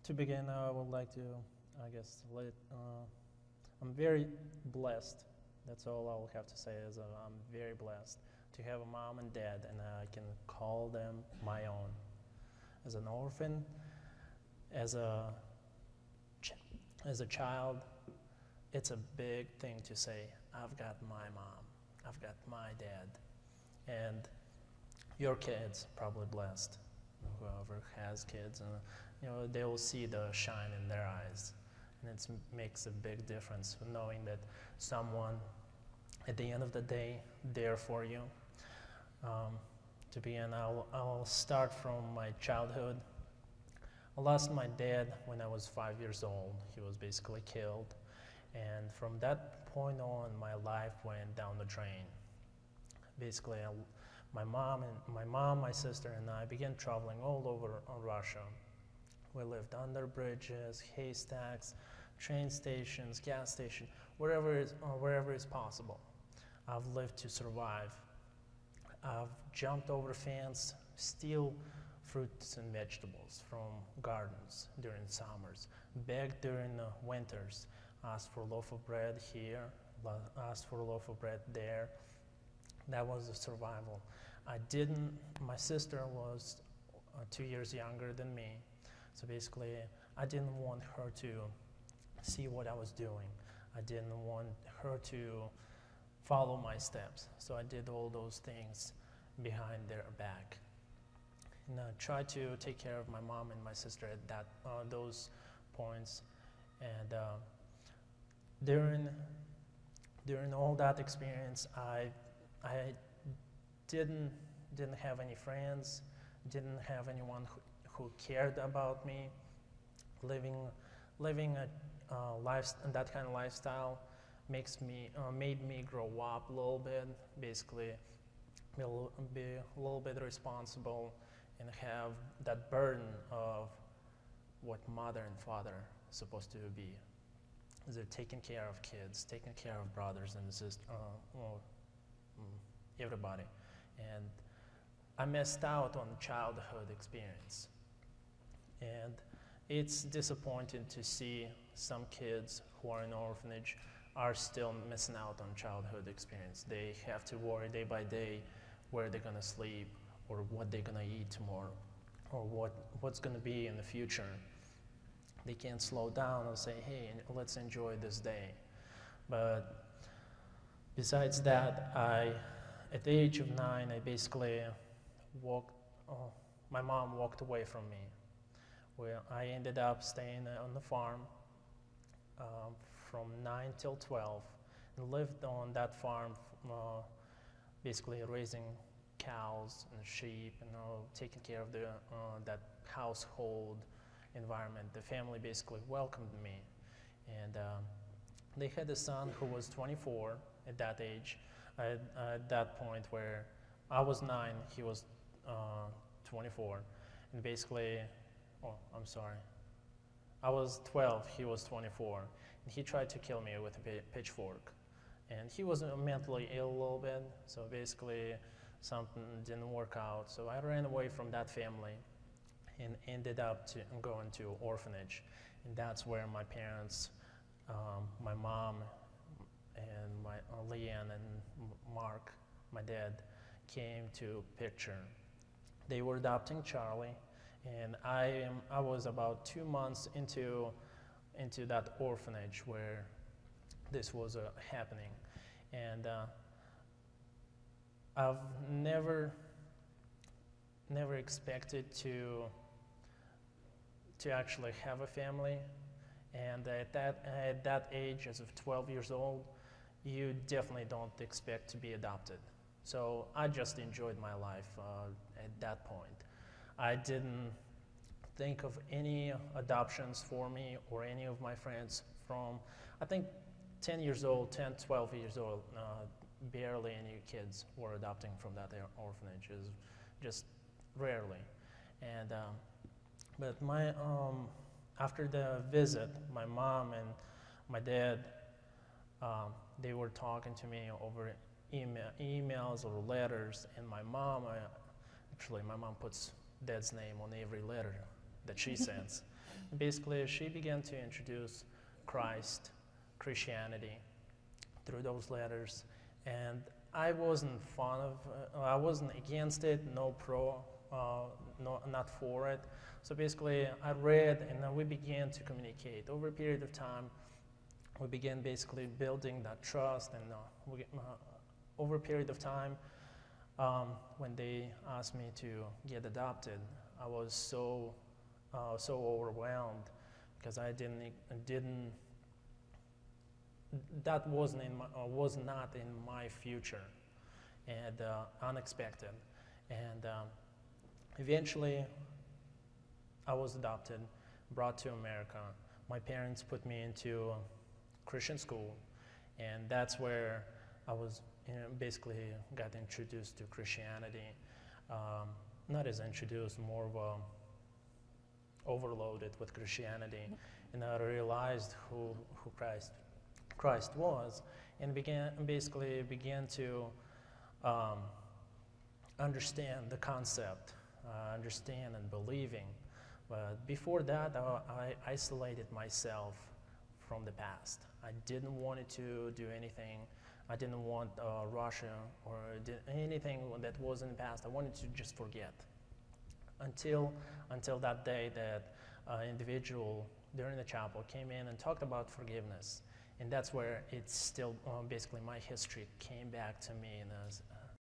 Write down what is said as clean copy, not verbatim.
To begin, I would like to, I guess, I'm very blessed. That's all I will have to say is I'm very blessed to have a mom and dad, and I can call them my own. As an orphan, as a as a child, it's a big thing to say, I've got my mom, I've got my dad, and your kids probably blessed. Whoever has kids, and they will see the shine in their eyes, and it makes a big difference knowing that someone, at the end of the day, there for you. To begin, I'll start from my childhood. I lost my dad when I was 5 years old. He was basically killed, and from that point on, my life went down the drain. Basically, my mom, my sister, and I began traveling all over Russia. We lived under bridges, haystacks, train stations, gas stations, wherever is possible. I've lived to survive. I've jumped over fence, steal fruits and vegetables from gardens during summers, begged during the winters, asked for a loaf of bread here, asked for a loaf of bread there. That was the survival. My sister was 2 years younger than me, so basically I didn't want her to see what I was doing. I didn't want her to follow my steps, so I did all those things behind their back. And I tried to take care of my mom and my sister at those points. And during all that experience, I didn't have any friends, didn't have anyone who cared about me. Living that kind of lifestyle made me grow up a little bit, basically be a little bit responsible and have that burden of what mother and father are supposed to be. They're taking care of kids, taking care of brothers and sisters, everybody. And I missed out on childhood experience. And it's disappointing to see some kids who are in orphanage are still missing out on childhood experience. They have to worry day by day where they're gonna sleep, or what they're gonna eat tomorrow, or what's gonna be in the future. They can't slow down and say, hey, let's enjoy this day. But besides that, at the age of 9, I basically my mom walked away from me. Well, I ended up staying on the farm from 9 till 12, and lived on that farm, basically raising cows and sheep, and taking care of that household environment. The family basically welcomed me, and they had a son who was 24 at that age. At that point where I was 9, he was 24, and basically, I was 12, he was 24, and he tried to kill me with a pitchfork. And he was mentally ill a little bit, so basically something didn't work out. So I ran away from that family and ended up going to orphanage. And that's where my parents, my mom and my Leanne and Mark, my dad, came to picture. They were adopting Charlie, and I was about 2 months into that orphanage where this was happening. And I've never expected to actually have a family. And at that age, as of 12 years old, you definitely don't expect to be adopted. So I just enjoyed my life at that point. I didn't think of any adoptions for me or any of my friends from, I think, 12 years old, barely any kids were adopting from that orphanage, just rarely. And but after the visit, my mom and my dad, they were talking to me over emails or letters, and my mom puts dad's name on every letter that she sends. Basically, she began to introduce Christ, Christianity, through those letters, and I wasn't fond of, I wasn't against it, not for it. So basically, I read, and then we began to communicate. Over a period of time, we began basically building that trust, and over a period of time, when they asked me to get adopted, I was so overwhelmed because I didn't. That was not in my future, and unexpected. And eventually, I was adopted, brought to America. My parents put me into Christian school, and that's where I was basically got introduced to Christianity. Not as introduced, more of a overloaded with Christianity, and I realized who Christ was, and began to understand the concept, understand and believing. But before that, I isolated myself from the past. I didn't want to do anything. I didn't want Russia or anything that was in the past. I wanted to just forget. Until that day that individual during the chapel came in and talked about forgiveness. And that's where it's still basically my history came back to me